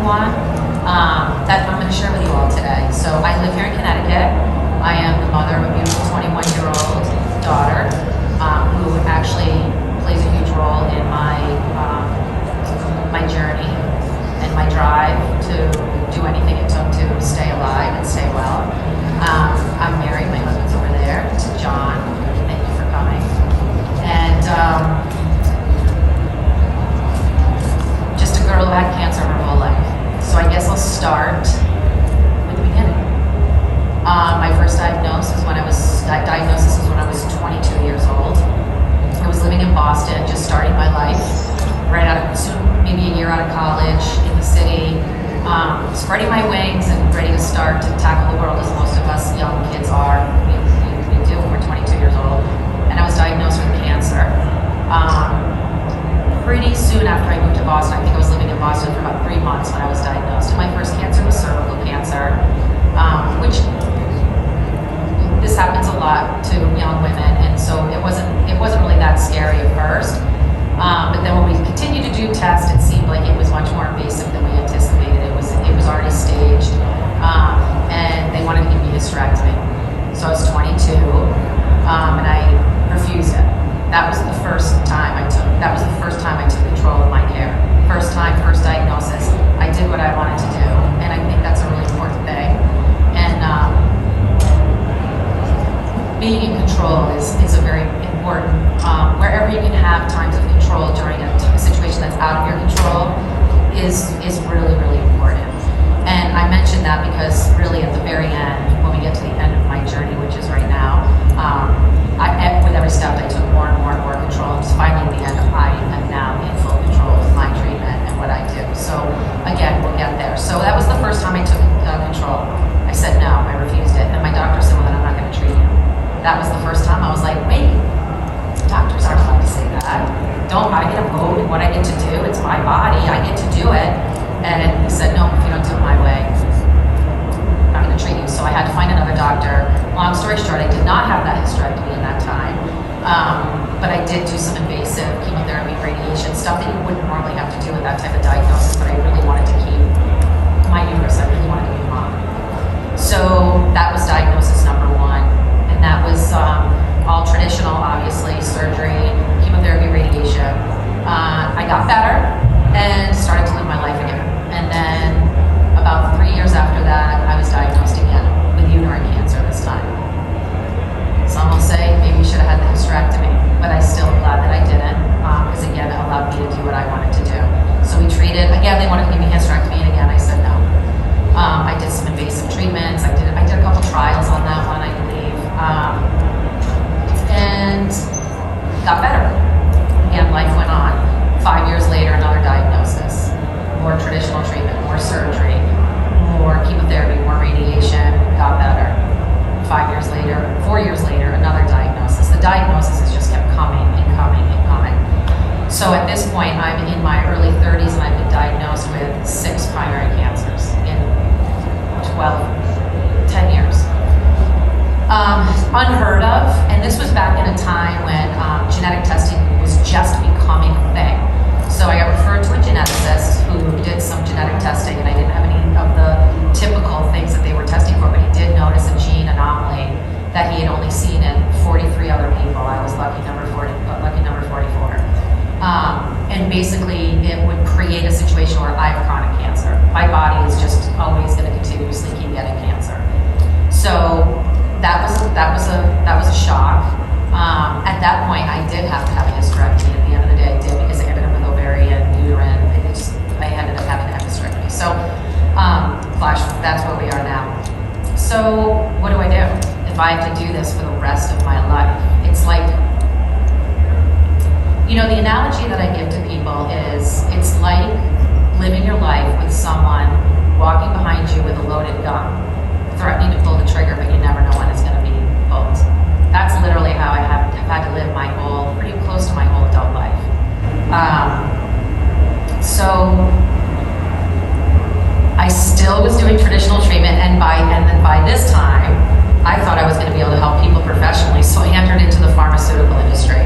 one that I'm going to share with you all today. So I live here in Connecticut. I am the mother of a beautiful 21-year-old daughter who actually plays a huge role in my my journey and my drive to do anything it took to stay alive and stay well. I'm married. My husband's over there. To John. Thank you for coming. And just a girl who had cancer her whole life. So I guess I'll start with the beginning. My first diagnosis was when I was 22 years old. I was living in Boston, just starting my life, right out of, maybe a year out of college in the city, spreading my wings and ready to start to tackle the world as most of us young kids are. We do when we're 22 years old. And I was diagnosed with cancer. Pretty soon after I moved to Boston, I think I was living in Boston for about 3 months when I was diagnosed. And my first cancer was cervical cancer, which this happens a lot to young women, and so it wasn't really that scary at first. But then when we continued to do tests, it seemed like it was much more invasive than we anticipated. It was already staged, and they wanted to give me a hysterectomy. So I was 22, and I refused it. That was the first time I took control of my care. First time, first diagnosis. I did what I wanted to do, and I think that's a really important thing. And being in control is a very important. Wherever you can have times of control during a situation that's out of your control is really, really important. And I mention that because really at the very end, when we get to the end of my journey, which is right now, with every step I took more and more control. And finally at the end, I am now in full control of my treatment and what I do. So again, we'll get there. So that was the first time I took control. I said no, I refused it. And my doctor said, well, then I'm not going to treat you. That was the first time I was like, wait, doctors aren't allowed to say that. I get a vote in what I get to do. It's my body, I get to do it. And he said, no, if you don't do it my way, I'm not going to treat you. So I had to find another doctor. Long story short, I did not have that hysterectomy in that time. But I did do some invasive chemotherapy, radiation, stuff that you wouldn't normally have to do with that type of diagnosis, but I really wanted to keep my uterus. I really wanted to be a mom. So that was diagnosis number one. And that was all traditional, obviously, surgery, chemotherapy, radiation. I got better and started to live my life again. And then about 3 years after that, I was diagnosed again with uterine cancer this time. Some will say maybe you should have had the hysterectomy, but I still am glad that I didn't, because again, it allowed me to do what I wanted to do. So we treated, again, they wanted to give me hysterectomy, and again, I said no. I did some invasive treatments. I did a couple trials on that one, I believe, and got better. Again, life went on. 5 years later, another diagnosis. More traditional treatment, more surgery, more chemotherapy, more radiation, got better. 5 years later, 4 years later, another diagnosis. The diagnosis has just kept coming and coming and coming. So at this point, I'm in my early 30s and I've been diagnosed with 6 primary cancers in 10 years. Unheard of, and this was back in a time when genetic testing was just becoming a thing. So I got referred to a geneticist who did some genetic testing, and I didn't have any of the typical things that they were testing for, but he did notice a gene anomaly that he had only seen in 43 other people. I was lucky number 44. And basically, it would create a situation where I have chronic cancer. My body is just always going to continuously keep getting cancer. So that was a shock. At that point, I did have to have a hysterectomy. At the end of the day, I did, because I ended up with ovarian, uterine. I ended up having to have a hysterectomy. So, that's where we are now. So, what do I do if I have to do this for the rest of my life? It's like, the analogy that I give to people is, it's like living your life with someone walking behind you with a loaded gun, threatening to pull the trigger, but you never know when it's going to be pulled. That's literally how I have had to live pretty close to my whole adult life. So I still was doing traditional treatment, and then by this time, I thought I was going to be able to help people professionally, so I entered into the pharmaceutical industry.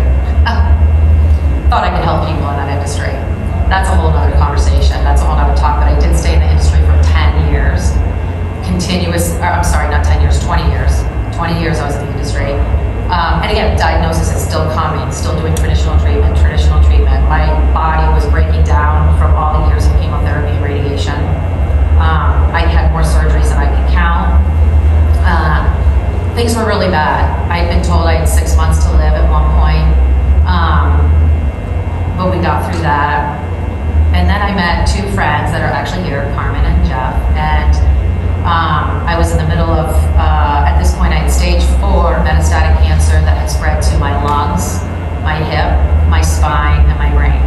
Thought I could help people in that industry. that's a whole nother conversation. That's a whole nother talk, but I did stay in the industry for 10 years. I'm sorry, not 10 years, 20 years. 20 years I was in the industry. And again, diagnosis is still coming, still doing traditional treatment. My body was breaking down from all the years of chemotherapy and radiation. I had more surgeries than I could count. Things were really bad. I'd been told I had 6 months to live at one point. But we got through that. And then I met two friends that are actually here, Carmen and Jeff. And I was in the middle of, at this point I had stage 4 metastatic cancer that had spread to my lungs, my hip, my spine, and my brain.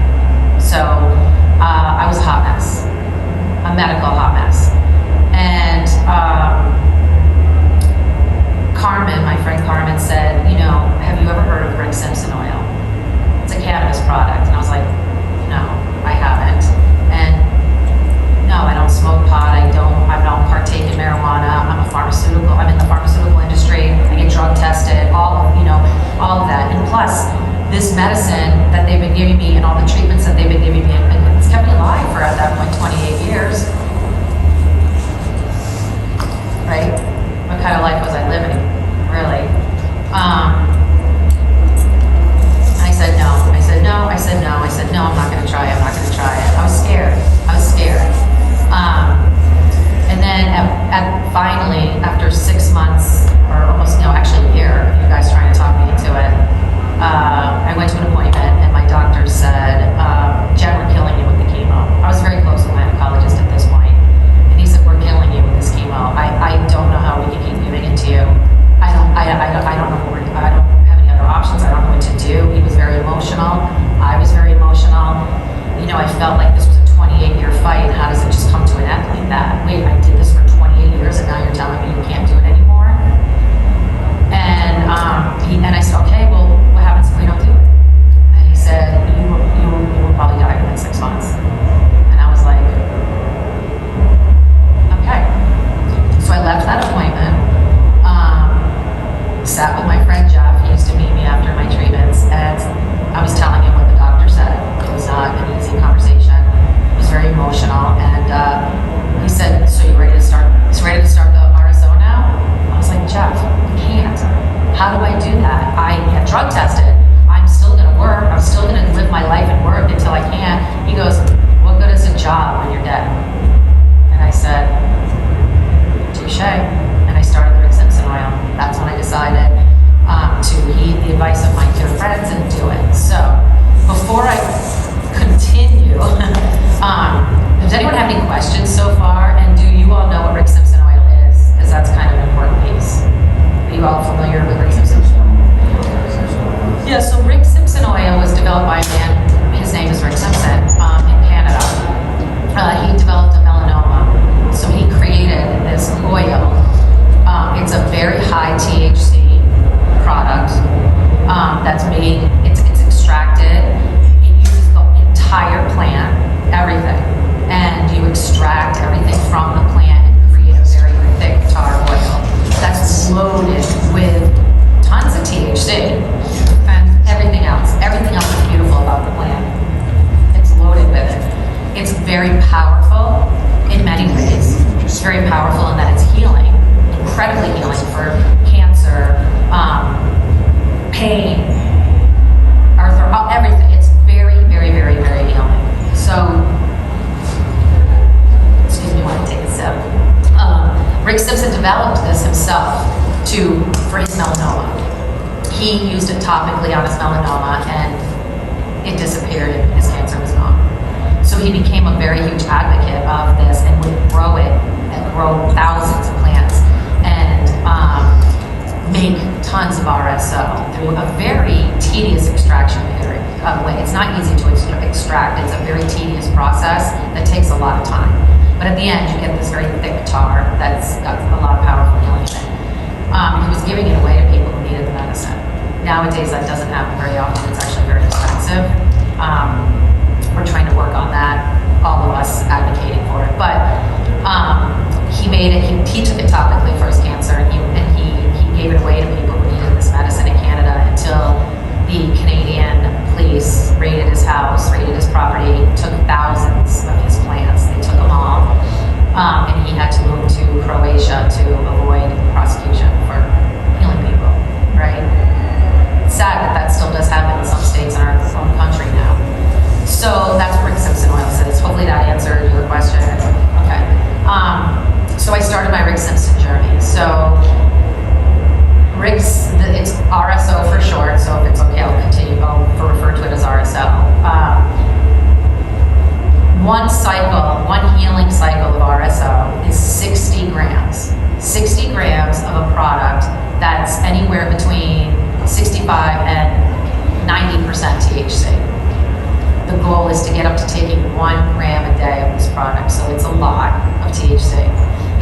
So I was a hot mess, a medical hot mess. And Carmen, my friend Carmen said, you know, have you ever heard of Rick Simpson oil? It's a cannabis product. And I was like, no, I haven't. And no, I don't smoke pot. I don't partake in marijuana. I'm in the pharmaceutical industry. I get drug tested, all of that. And plus, this medicine that they've been giving me and all the treatments that they've been giving me, it's kept me alive for, at that point, 28 years. Right? What kind of life was I living, really? I said no, I'm not going to try it. I was scared. And then finally, after 6 months, or almost, no, actually a year, you guys trying to talk me into it, I went to an appointment and my doctor said, Jen, we're killing you with the chemo. I was very close with my oncologist at this point. And he said, we're killing you with this chemo. I don't know how we can keep giving it to you. I don't know I don't have any other options. I don't know what to do. He was very emotional. I was very emotional. You know, I felt like this was a 28-year fight. How does it just come to an end like that? Wait, I did this for 28 years and now you're telling me you can't do it anymore? And I said, okay, well, what happens if we don't do it? And he said, you will probably die within 6 months. And I was like, okay. So I left that appointment, sat with my friend Jeff. He used to meet me after my treatments, and I was telling him what the doctor said. It was not an easy conversation. It was very emotional, and he said, so you ready to start the RSO now? I was like, Jeff, I can't. How do I do that? I get drug tested. I'm still going to work. I'm still going to live my life and work until I can. He goes, what good is a job when you're dead? And I said, touche. And I started the Rick Simpson oil. That's when I decided to heed the advice of my dear friends and do it. So before I continue, does anyone have any questions so far? And do you all know what Rick Simpson oil is? Because that's kind of an important piece. Are you all familiar with Rick Simpson? Yeah, so Rick Simpson oil was developed by a man, his name is Rick Simpson, in Canada. He developed a melanoma, so he created this oil. It's a very high THC product that's made, it's extracted. It uses the entire plant, everything, and you extract everything from the plant and create a very thick tar oil that's loaded with tons of THC and everything else. Everything else is beautiful about the plant. It's loaded with it. It's very powerful in many ways. It's very powerful in that it's healing, incredibly healing for cancer, pain, everything. It's very, very, very, very healing. So, excuse me while I take a sip. Rick Simpson developed this himself for his melanoma. He used it topically on his melanoma and it disappeared and his cancer was gone. So he became a very huge advocate of this and would grow it and grow thousands of plants and make tons of RSO through a very tedious extraction period. It's not easy to extract. It's a very tedious process that takes a lot of time. But at the end, you get this very thick tar that's got a lot of powerful healing in it. He was giving it away to people who needed the medicine. Nowadays, that doesn't happen very often. It's actually very expensive. We're trying to work on that, all of us advocating for it. But he made it, he took it topically for his cancer, and he gave it away to people who needed this medicine in Canada until the Canadian police raided his house, raided his property, took thousands cycle, one healing cycle of RSO is 60 grams. 60 grams of a product that's anywhere between 65 and 90% THC. The goal is to get up to taking 1 gram a day of this product, so it's a lot of THC.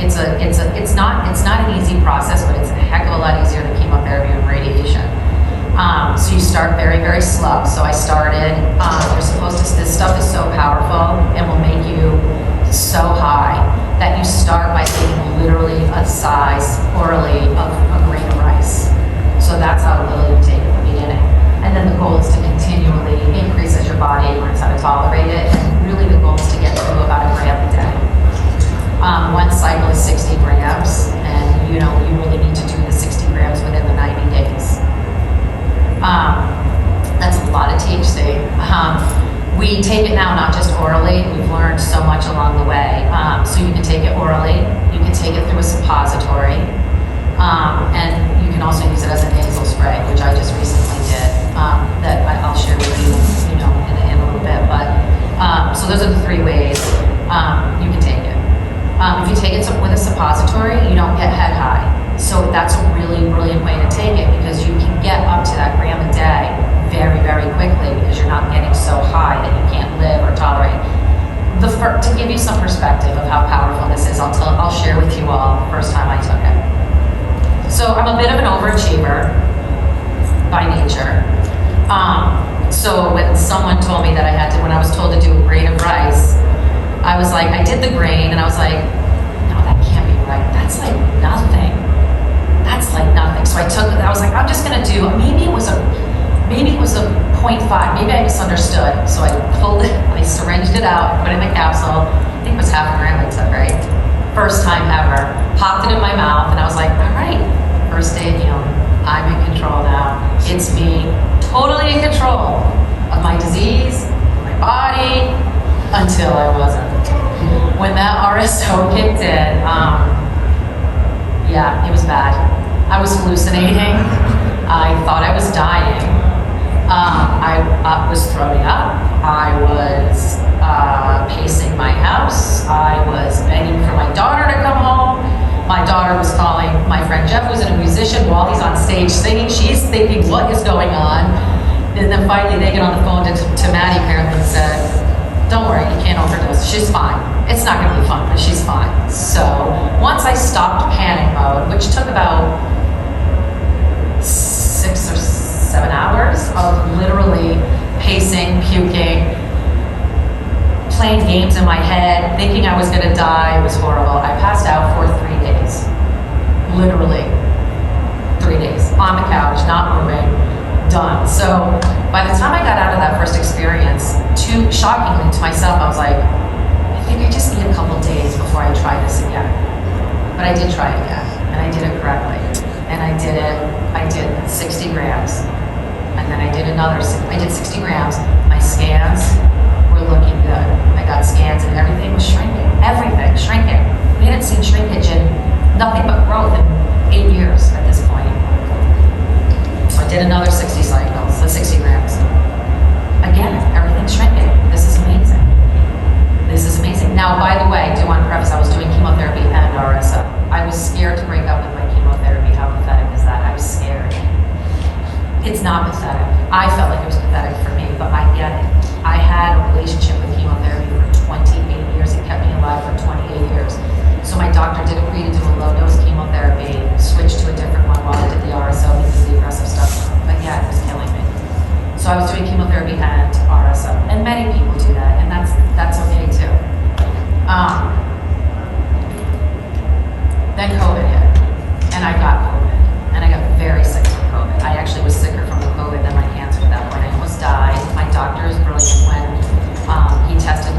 It's not an easy process, but it's a heck of a lot easier than chemotherapy and radiation. So you start very, very slow. So I started, this stuff is so powerful and will make you so high that you start by taking literally a size orally of a grain of rice. So that's how little you take at the beginning. And then the goal is to continually increase as your body learns how to tolerate it. And really the goal is to get to about a gram a day. One cycle is 60 grams, and you really need to do the 60 grams within the 90 days. That's a lot of THC. We take it now not just orally. We've learned so much along the way. So you can take it orally. You can take it through a suppository. And you can also use it as a nasal spray, which I just recently did, that I'll share with you, in a little bit. But so those are the 3 ways you can take it. If you take it with a suppository, you don't get head high. So that's a really brilliant way to take it, because you can get up to that gram a day very, very quickly, because you're not getting so high that you can't live or tolerate. To give you some perspective of how powerful this is, I'll share with you all the first time I took it. So I'm a bit of an overachiever by nature. So when someone told me that when I was told to do a grain of rice, I was like, I did the grain, and I was like, no, that can't be right. That's like nothing. That's like nothing. So I was like, I'm just gonna do, maybe it was a 0.5, maybe I misunderstood. So I pulled it, I syringed it out, put it in the capsule. I think it was half a gram I took, right? First time ever. Popped it in my mouth, and I was like, all right, first day of healing. I'm in control now. It's me, totally in control of my disease, my body, until I wasn't. When that RSO kicked in, yeah, it was bad. I was hallucinating. I thought I was dying. I was throwing up. I was pacing my house. I was begging for my daughter to come home. My daughter was calling my friend Jeff, who's a musician, while he's on stage singing. She's thinking, what is going on? And then finally they get on the phone to Maddie apparently and said, don't worry, you can't overdose. She's fine. It's not going to be fun, but she's fine. So once I stopped panic mode, which took about 6 or 7 hours of literally pacing, puking, playing games in my head, thinking I was going to die. It was horrible. I passed out for 3 days. Literally 3 days. On the couch, not moving. Done. So by the time I got out of that first experience, shockingly to myself, I was like, I think I just need a couple days before I try this again. But I did try it again, and I did it correctly. And I did 60 grams. And then I did 60 grams. My scans were looking good. I got scans and everything was shrinking. Everything, shrinking. We hadn't seen shrinkage in nothing but growth in 8 years at this point. So I did another 60 cycles, 60 grams. Again, everything's shrinking. This is amazing. This is amazing. Now, by the way, I do want to preface, I was doing chemotherapy and RSO. I was scared to break up with my chemotherapy. How pathetic is that? I was scared. It's not pathetic. I felt like it was pathetic for me, but I get it. I had a relationship with chemotherapy for 28 years. It kept me alive for 28 years. So my doctor did agree to do a low-dose chemotherapy, switched to a different one while I did the RSO because the aggressive stuff, but yeah, it was killing me. So I was doing chemotherapy and RSO, and many people do that, and that's okay too. Then COVID hit, and I got COVID, and I got very sick from COVID. I actually was sicker from the COVID than my cancer at that point. I almost died. My doctor is brilliant. When he tested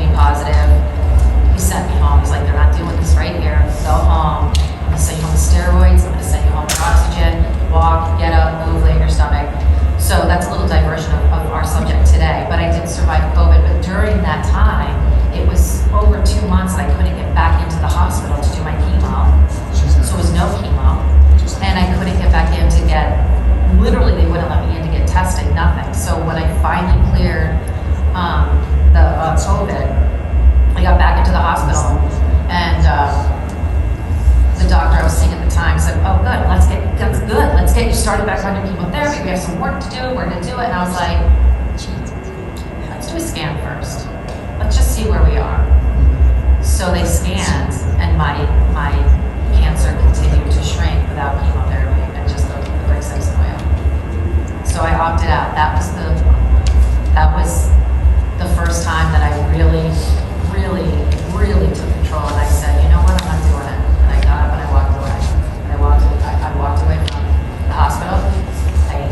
it, and I was like, let's do a scan first. Let's just see where we are. So they scanned, and my cancer continued to shrink without chemotherapy and just the bricks in oil. So I opted out. That was the first time that I really took control, and I said, you know what, I'm not doing it. And I got up and I walked away. And I walked away from the hospital. I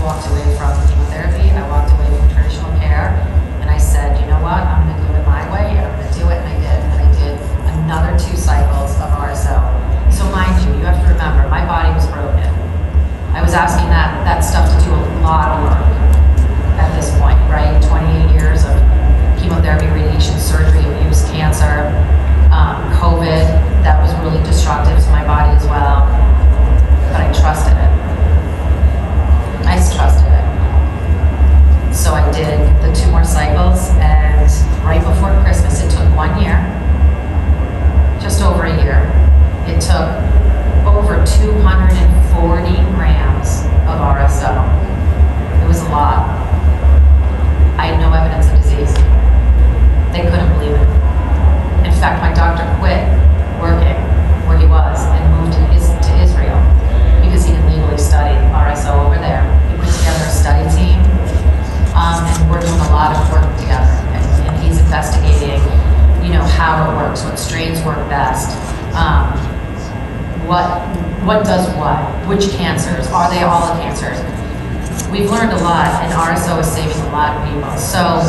walked away from chemotherapy. I walked away from traditional care. And I said, you know what, I'm going to do it my way, and I'm going to do it, and I did. And I did another 2 cycles of RSO. So mind you have to remember, my body was broken. I was asking that stuff to do a lot of work at this point, right? 28 years of chemotherapy, radiation, surgery, abuse, cancer, COVID, that was really destructive to my body as well. But I trusted it. I just trusted it. So I did the 2 more cycles, and right before Christmas, it took 1 year, just over a year. It took over 240 grams of RSO. It was a lot. I had no evidence of disease. They couldn't believe it. In fact, my doctor quit working where he was and moved to Israel because he can legally study RSO over there. He put together a study team, and we're doing a lot of work together. And he's investigating, how it works, what strains work best, what does what, which cancers, are they all cancers? We've learned a lot, and RSO is saving a lot of people. So,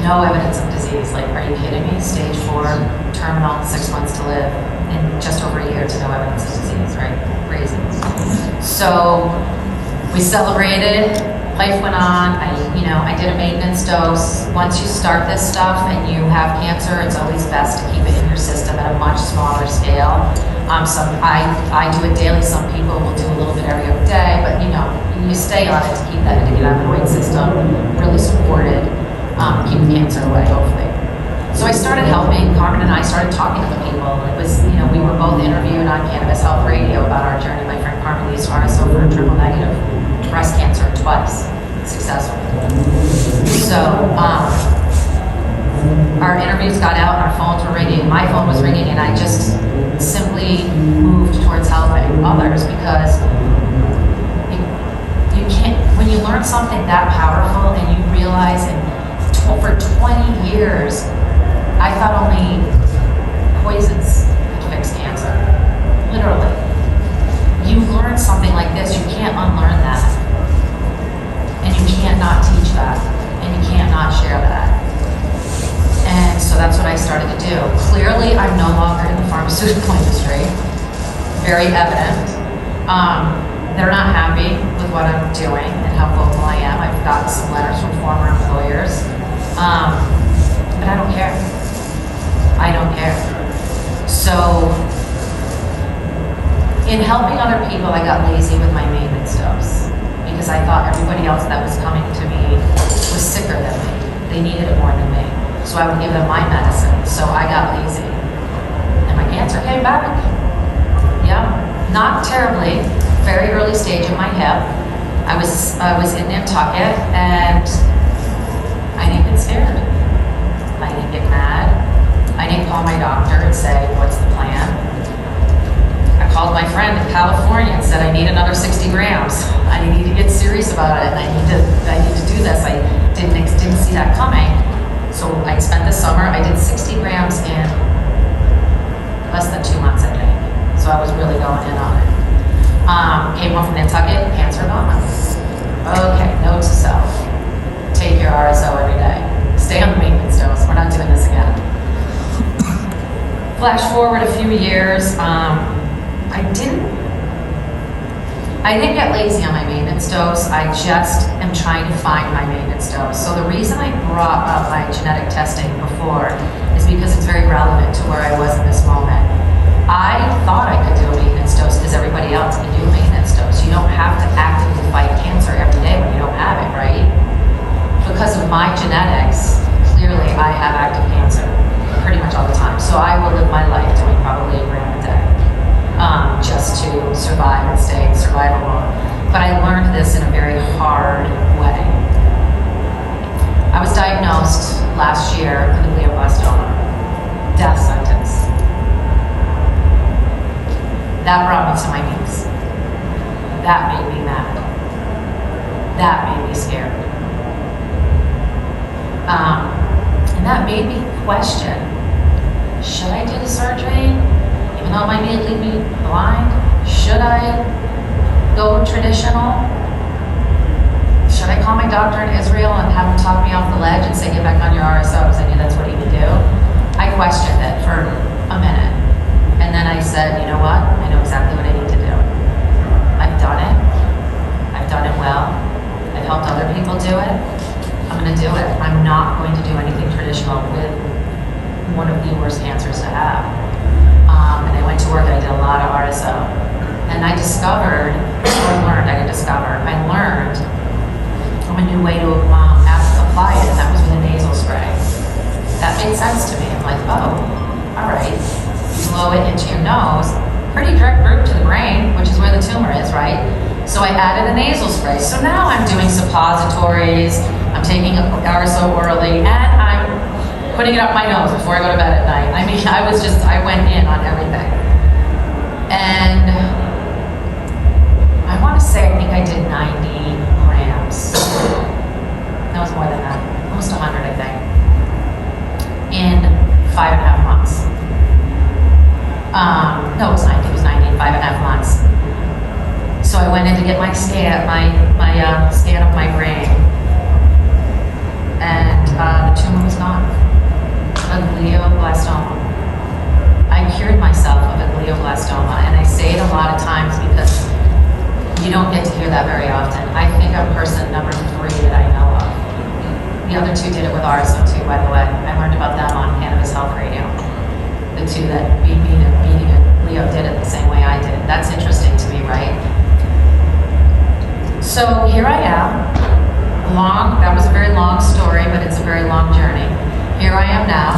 no evidence of disease. Like, are you kidding me? Stage 4, terminal, 6 months to live, and just over a year to no evidence of disease, right? Crazy. So, we celebrated, life went on. I did a maintenance dose. Once you start this stuff and you have cancer, it's always best to keep it in your system at a much smaller scale. I do it daily. Some people will do a little bit every other day, but you stay on it to keep that endocannabinoid system really supported, keep the cancer away, hopefully. So I started helping. Carmen and I started talking to the people. It was, we were both interviewed on Cannabis Health Radio about our journey. My friend Carmen used RSO for triple negative breast cancer twice, successfully. So our interviews got out, and our phones were ringing. My phone was ringing, and I just simply moved towards helping others because you can't, when you learn something that powerful and you realize, and for 20 years, I thought only poisons could fix cancer. Literally. You learn something like this, you can't unlearn that. And you can't not teach that. And you can't not share that. And so that's what I started to do. Clearly, I'm no longer in the pharmaceutical industry. Very evident. They're not happy with what I'm doing and how vocal I am. I've gotten some letters from former employers. But I don't care. I don't care. So, in helping other people, I got lazy with my maintenance dose because I thought everybody else that was coming to me was sicker than me. They needed it more than me. So I would give them my medicine. So I got lazy. And my cancer came back. Yeah, not terribly. Very early stage in my hip. I was in Nantucket, and I didn't get scared. I didn't get mad. I didn't call my doctor and say, what's the plan? I called my friend in California and said, I need another 60 grams. I need to get serious about it, and I need to do this. I didn't see that coming. So I spent the summer, I did 60 grams in less than 2 months, I think. So I was really going in on it. Came home from Nantucket, cancer gone. Okay, note to self. Take your RSO every day. Stay on the maintenance dose. We're not doing this again. Flash forward a few years. I didn't get lazy on my maintenance dose. I just am trying to find my maintenance dose. So the reason I brought up my genetic testing before is because it's very relevant to where I was in this moment. I thought I could do a maintenance dose because everybody else can do a maintenance dose. You don't have to actively fight cancer every day when you don't have it, right? Because of my genetics, clearly I have active cancer pretty much all the time. So I will live my life doing probably 1 gram a day just to survive and stay survivable. But I learned this in a very hard I was diagnosed last year with a glioblastoma. Death sentence. That brought me to my knees. That made me mad. That made me scared. And that made me question, should I do the surgery? Even though it might leave me blind? Should I go traditional? Should I call my doctor in Israel and have him talk me off the ledge and say, get back on your RSO, because I knew that's what he would do? I questioned it for a minute. And then I said, you know what? I know exactly what I need to do. I've done it. I've done it well. I've helped other people do it. I'm going to do it. I'm not going to do anything traditional with one of the worst cancers to have. And I went to work and I did a lot of RSO. And I discovered, I learned a new way to apply it, and that was with a nasal spray. That made sense to me. I'm like, oh, all right. You blow it into your nose, pretty direct route to the brain, which is where the tumor is, right? So I added a nasal spray. So now I'm doing suppositories, I'm taking RSO orally, and I'm putting it up my nose before I go to bed at night. I mean, I went in on everything. And I want to say, I think I did 90 grams. That was more than that, almost 100, I think, in 5.5 months. No, it was 90. It was 90 in 5.5 months. So I went in to get my scan, scan of my brain, and the tumor was gone. A glioblastoma. I cured myself of a glioblastoma, and I say it a lot of times because you don't get to hear that very often. I think I'm person number 3 that I know of. The other 2 did it with RSO too, by the way. I learned about them on Cannabis Health Radio. The 2 that beat me and Leo did it the same way I did. That's interesting to me, right? So here I am. That was a very long story, but it's a very long journey. Here I am now.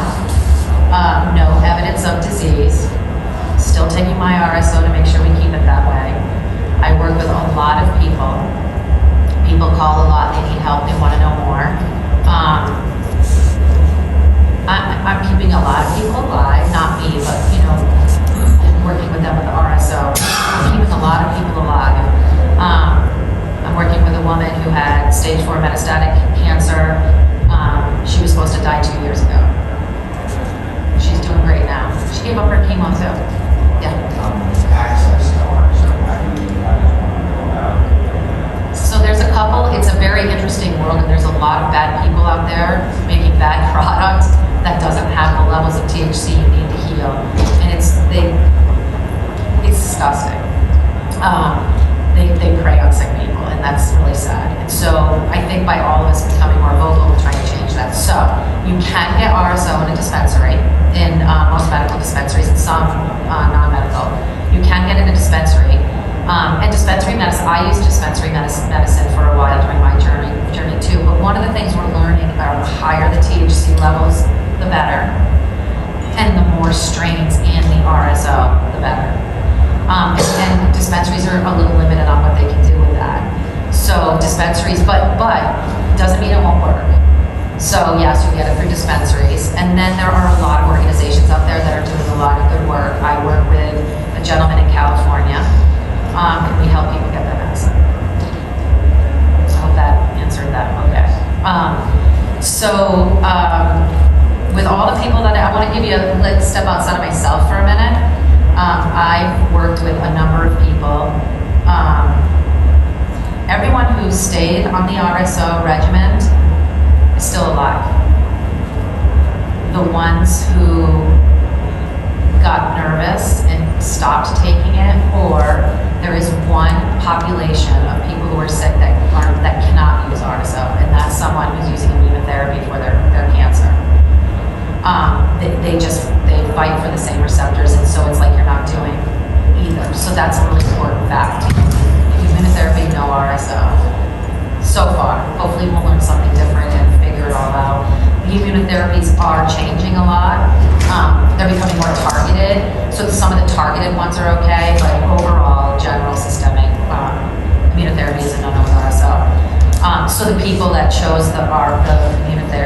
No evidence of disease. Still taking my RSO to make sure we keep it that way. I work with a lot of people. People call a lot, they need help, they want to know more. I'm keeping a lot of people alive, not me, but working with them with the RSO. I'm keeping a lot of people alive. I'm working with a woman who had stage 4 metastatic cancer. She was supposed to die 2 years ago. She's doing great now. She gave up her chemo too. Yeah. Access to RSO, how do you guys want to go about? So there's a couple, it's a very interesting world, and there's a lot of bad people out there making bad products that doesn't have the levels of THC you need to heal. And it's disgusting. They prey on sick people, and that's really sad. And so I think by all of us becoming more vocal, we're trying to change that. So you can get RSO in a dispensary, in most medical dispensaries, and some non-medical. You can get it in a dispensary. And dispensary medicine, I used dispensary medicine for a while during my journey too, but one of the things we're learning are the higher the THC levels, the better. And the more strains in the RSO, the better. And dispensaries are a little limited on what they can do with that. So dispensaries, but doesn't mean it won't work. So yes, you get it through dispensaries. And then there are a lot of organizations out there that are doing a lot of good work. I work with a gentleman in California, and we help people get their medicine. I hope that answered that okay. With all the people that I want to give you let's step outside of myself for a minute. I've worked with a number of people. Everyone who stayed on the RSO regimen is still alive. The ones who got nervous and stopped taking it, or there is one population of people who are sick that cannot use RSO, and that's someone who's using immunotherapy for their cancer. They fight for the same receptors, and so it's like you're not doing either. So that's a really important fact. Immunotherapy, no RSO. So far, hopefully we'll learn something different and figure it all out. The immunotherapies are changing a lot. They're becoming more targeted. So some of the targeted ones are okay, but overall, general systemic immunotherapy is a no-no with RSO. So the people that chose the immunotherapy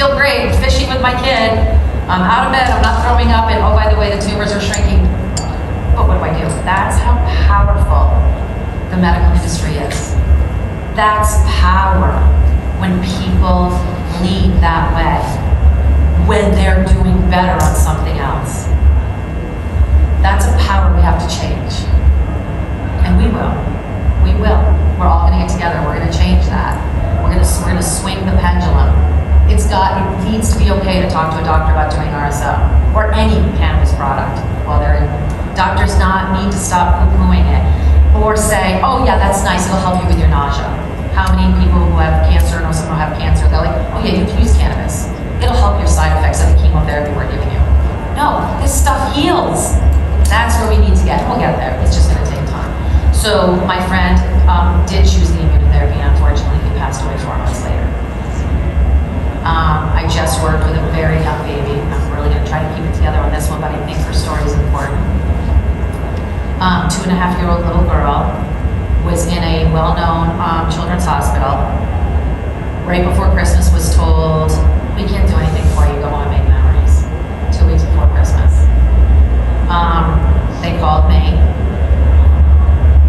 feel great, fishing with my kid, I'm out of bed, I'm not throwing up, and oh, by the way, the tumors are shrinking. But what do? That's how powerful the medical industry is. That's power when people lead that way, when they're doing better on something else. That's a power we have to change. And we will. We will. We're all going to get together. We're going to change that. We're going to swing the pendulum. It needs to be okay to talk to a doctor about doing RSO or any cannabis product while they're in. Doctors need to stop poo-pooing it or say, oh yeah, that's nice, it'll help you with your nausea. How many people who have cancer or know someone who have cancer, they're like, oh yeah, you can use cannabis. It'll help your side effects of the chemotherapy we're giving you. No, this stuff heals. That's where we need to get. We'll get there. It's just going to take time. So my friend did choose the immunotherapy, and unfortunately he passed away 4 months later. I just worked with a very young baby. I'm really going to try to keep it together on this one, but I think her story is important. 2.5-year-old little girl was in a well-known children's hospital. Right before Christmas was told, we can't do anything for you, go home and make memories. 2 weeks before Christmas. They called me.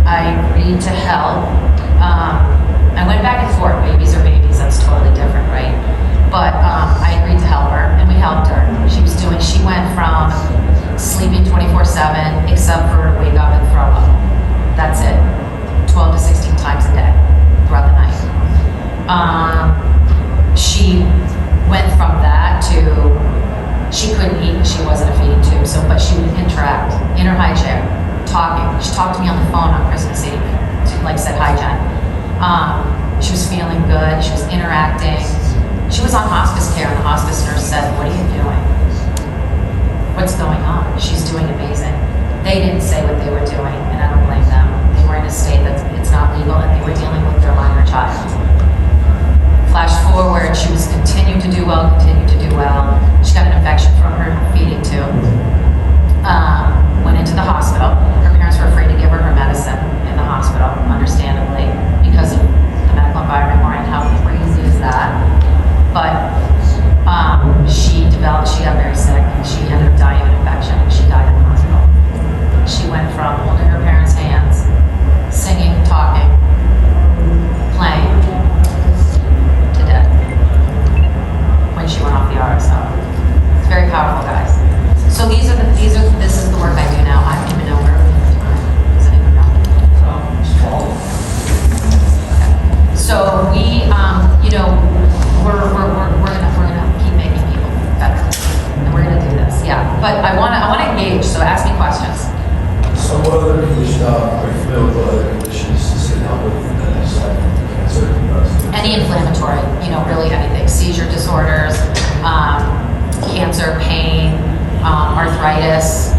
I agreed to help. I went back and forth, babies are babies, that's totally different, right? But I agreed to help her, and we helped her. She went from sleeping 24/7, except for to wake up and throw up. That's it. 12 to 16 times a day, throughout the night. She went from that to, she couldn't eat because she wasn't a feeding tube, but she would interact in her high chair, talking. She talked to me on the phone on Christmas Eve, said, hi, Jenn. She was feeling good, she was interacting. She was on hospice care, and the hospice nurse said, what are you doing? What's going on? She's doing amazing. They didn't say what they were doing, and I don't blame them. They were in a state that it's not legal, and they were dealing with their minor child. Flash forward, she was continued to do well. She got an infection from her feeding tube. Went into the hospital. Her parents were afraid to give her medicine in the hospital, understandably, because of the medical environment we're in. How crazy is that? But she got very sick. She ended up dying of an infection, and she died in the hospital. She went from holding her parents' hands, singing, talking, playing, to death when she went off the RSO. It's very powerful, guys. So this is the work I do now. I don't even know where we're at time. Does anyone know? Okay. So we, we're gonna keep making people better, and we're gonna do this. Yeah, but I wanna engage. So ask me questions. So what other conditions, are you familiar with what other conditions does it help with cancer? Any inflammatory, really anything. Seizure disorders, cancer, pain, arthritis.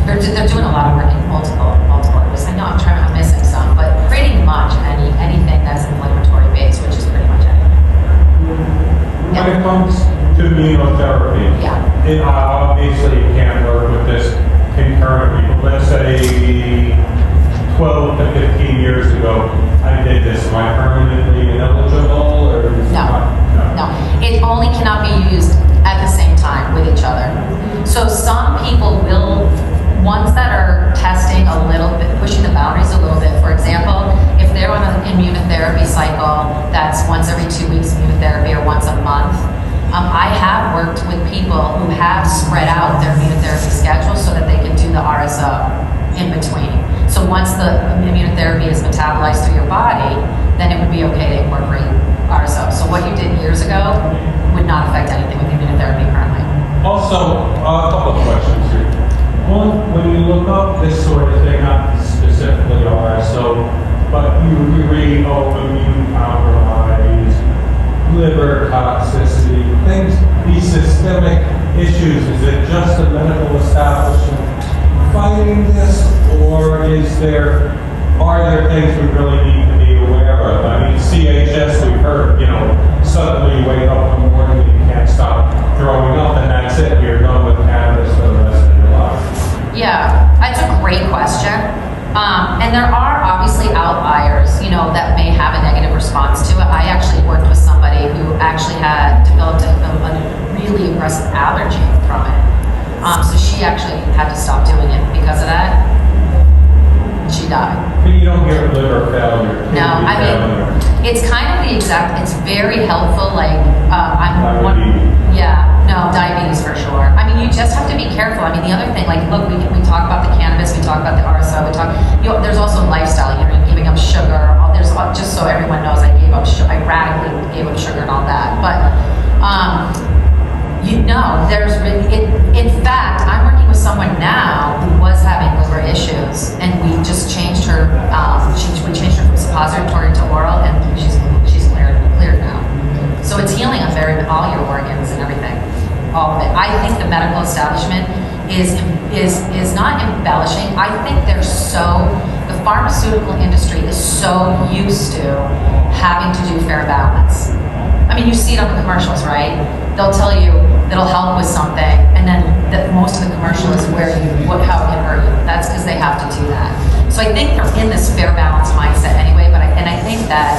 They're doing a lot of work in multiple areas. I know I'm missing some, but pretty much anything that's inflammatory based, which is pretty much anything. When it comes to immunotherapy, Yeah. it obviously you can't work with this concurrently. But let's say 12 to 15 years ago, I did this. Am I permanently ineligible, or is it not? No, it only cannot be used at the same time with each other. So some people will, ones that are testing a little bit, pushing the boundaries a little bit. For example, if they're on an immunotherapy cycle that's once every 2 weeks immunotherapy or once a month, I have worked with people who have spread out their immunotherapy schedule so that they can do the RSO in between. So once the immunotherapy is metabolized through your body, then it would be okay to incorporate RSO. So what you did years ago would not affect anything with immunotherapy currently. Also, a couple of questions here. One, when you look up this sort of thing, not specifically RSO, but you read immune compromise, liver toxicity, things, these systemic issues. Is it just the medical establishment fighting this, or are there things we really need to be aware of? I mean, CHS, we've heard, suddenly you wake up in the morning and you can't stop throwing up, and that's it, you're done with cannabis for the rest of your life. Yeah, that's a great question. And there are obviously outliers, that may have a negative response to it. I actually worked with somebody who actually had like, diabetes for sure. I mean, you just have to be careful. I mean, the other thing, like, look, we talk about the cannabis, we talk about the RSO, there's also lifestyle, you're giving up sugar, just so everyone knows, I radically gave up sugar and all that. But, there's really, in fact, I'm working with someone now who was having liver issues, and we just changed her, we changed her from suppository to oral, and she's cleared now. So it's healing on all your organs and everything, all of it. I think the medical establishment is not embellishing. I think the pharmaceutical industry is so used to having to do fair balance. I mean, you see it on the commercials, right? They'll tell you it'll help with something, and then most of the commercial is how it can hurt you. That's because they have to do that. So I think they're in this fair balance mindset anyway, and I think that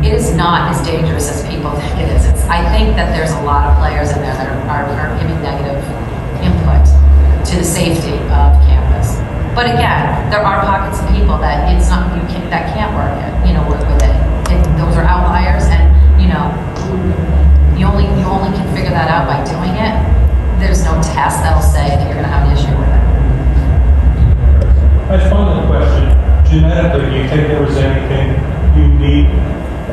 it is not as dangerous as people think it is. I think that there's a lot of players in there that are giving negative input to the safety of cannabis. But again, there are pockets of people that that can't work with it. Those are outliers, and you only can figure that out by doing it. There's no test that'll say that you're going to have an issue with it. I just wanted a question. Genetically, do you think there was anything unique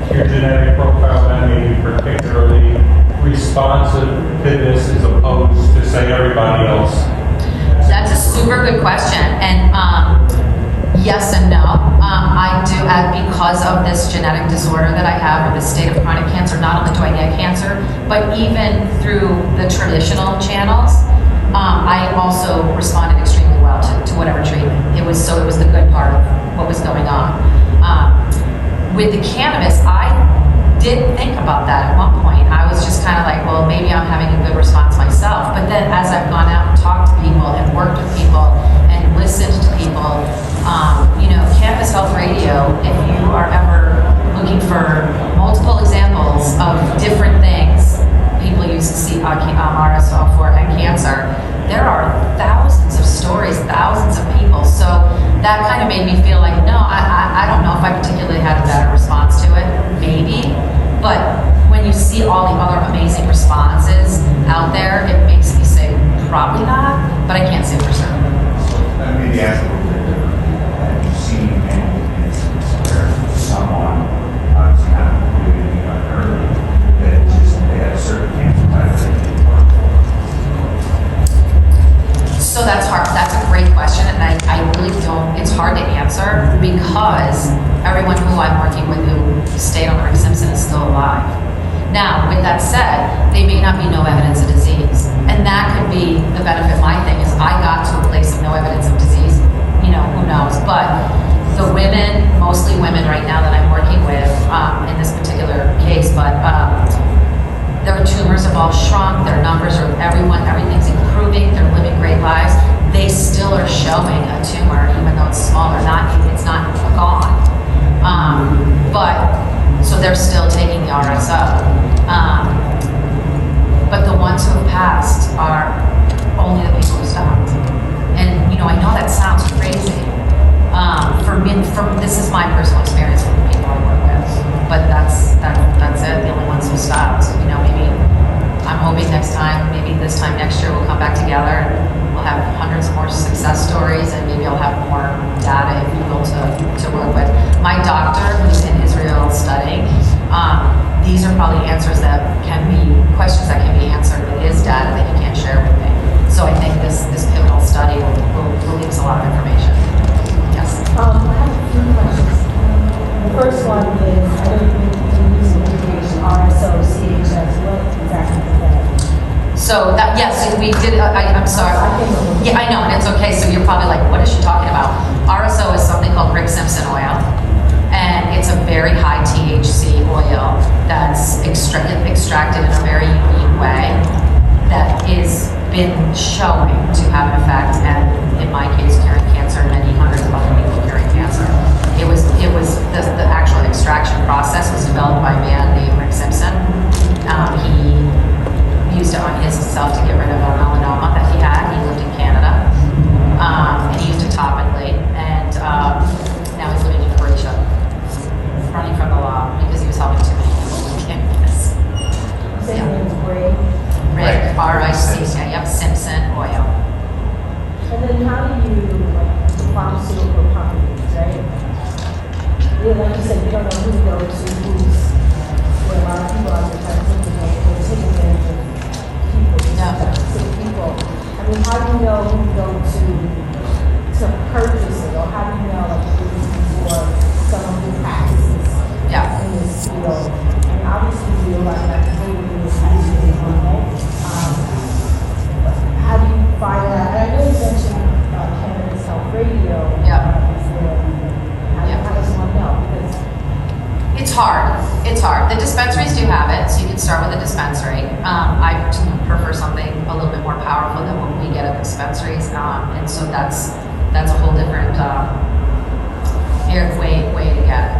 to your genetic profile that made you particularly responsive to this as opposed to, say, everybody else? That's a super good question, and yes and no. I do, because of this genetic disorder that I have, or this state of chronic cancer, not only do I get cancer, but even through the traditional channels, I also responded extremely well to whatever treatment. It was the good part of what was going on. With the cannabis, I did think about that at one point. I was just kind of like, well, maybe I'm having a good response myself. But then as I've gone out and talked to people and worked with people and listened to people, Cannabis Health Radio, if you are ever looking for multiple examples of different things people use to see RSO for and cancer, there are thousands of stories, thousands of people. So that kind of made me feel like, no, I don't know if I particularly had a better response to it, maybe. But when you see all the other amazing responses out there, it makes me say, probably not, but I can't say for certain. Let me ask a little bit differently. Have you seen any instances where someone, obviously not doing anything early, that they had a certain cancer type that they didn't work for? So that's hard. That's a great question, and I really don't. It's hard to answer because everyone who I'm working with who stayed on Rick Simpson is still alive. Now, with that said, they may not be no evidence of disease, and that could be the benefit. My thing is, I got to a place of no evidence of disease. Who knows? But the women, mostly women right now that I'm working with in this particular case, but their tumors have all shrunk. Their numbers are everything's improving. They're living great lives. They still are showing a tumor, even though it's smaller. It's not gone. So they're still taking the RSO. But the ones who have passed are only the people who stopped. And I know that sounds crazy. For me, this is my personal experience with the people I work with. But that's it. The only ones who stopped. Maybe I'm hoping maybe this time next year we'll come back together and we'll have hundreds more success stories, and maybe I'll have more data, if you will, to work with. My doctor, who's in Israel studying, these are probably questions that can be answered with his data that he can't share with me. So I think this pivotal study will give us a lot of information. Yes? I have a few questions. The first one is, I don't think you can use the abbreviation RSO, CHS. What exactly is that? So yes, we did. I'm sorry. Yeah, I know, and it's okay. So you're probably like, what is she talking about? RSO is something called Rick Simpson oil, and it's a very high THC oil that's extracted in a very unique way that is been showing to have an effect, and in my case, curing cancer, and many hundreds of other people curing cancer. It was the actual extraction process was developed by a man named Rick Simpson. He used it on himself to get rid of a melanoma that he had. He lived in Canada, and he used it topically, and now he's living in Croatia, running from the law because he was helping too many people with cannabis. Simpson, yep, Simpson oil. And then how do you, like, the pharmaceutical companies, right? Yeah, like you said, you don't know who to go to, who's, where a lot of people out there trying to take advantage of people, sick people. I mean, how do you know who to go to purchase it, or how do you know, like, if this is for someone who practices in this field? I mean, obviously, we do a lot of that in this industry, how do you find that? And I know you mentioned Cannabis Health Radio. How does one know? Because It's hard. It's hard. The dispensaries do have it, so you can start with a dispensary. I prefer something a little bit more powerful than what we get at the dispensaries, and so that's a whole different way to get it.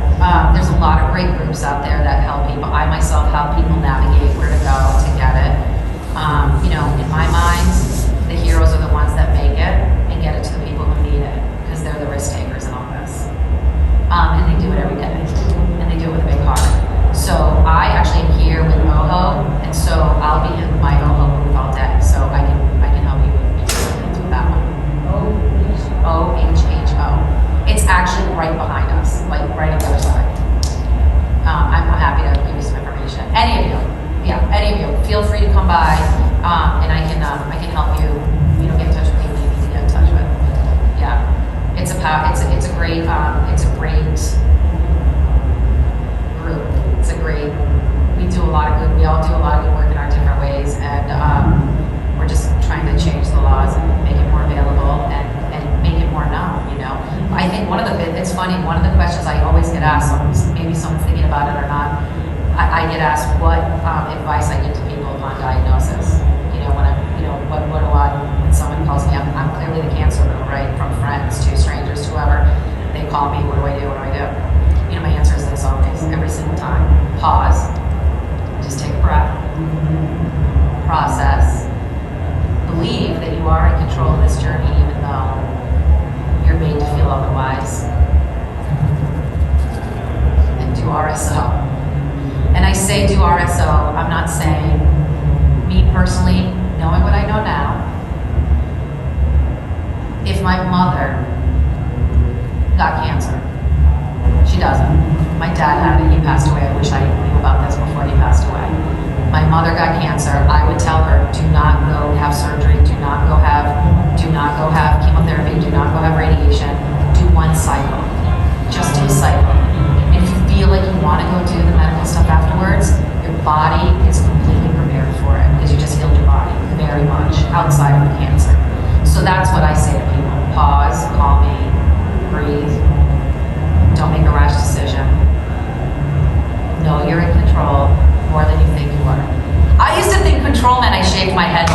There's a lot of great groups out there that help people. I myself help people navigate where to go to get it. You know, in my mind, the heroes are the ones that make it and get it to the people who need it, because they're the risk takers in all this. And they do it every day, and they do it with a big heart. So I actually am here with OHO, and so I'll be in my OHO booth all day, so I can help you with that one. OHHO. It's actually right behind us, like right on the other side. I'm happy to give you some information. Any of you, feel free to come by, and I can help you. You know, get in touch with people you need to get in touch with. Yeah, it's a great group. It's a great. We do a lot of good. We all do a lot of good work in our different ways, and we're just trying to change the laws and make it more available and make it more known. You know, I think it's funny. One of the questions I always get asked, maybe someone's thinking about it or not. I get asked what advice I give to people upon diagnosis. You know, what do I, when someone calls me, I'm clearly the cancer girl, right? From friends to strangers to whoever, they call me, what do I do? You know, my answer is this always, every single time. Pause, just take a breath, process, believe that you are in control of this journey even though you're made to feel otherwise. And do RSO. And I say do RSO, I'm not saying, me personally, knowing what I know now, if my mother got cancer, she doesn't. My dad had it, he passed away. I wish I knew about this before he passed away. My mother got cancer, I would tell her, do not go have surgery, do not go have chemotherapy, do not go have radiation, do one cycle. Just do a cycle. And if you feel like you want to go do the medical stuff afterwards, your body is completely prepared for it because you just healed your body very much outside of the cancer. So that's what I say to people. Pause, call me, breathe. Don't make a rash decision. Know you're in control more than you think you are. I used to think control meant I shaved my head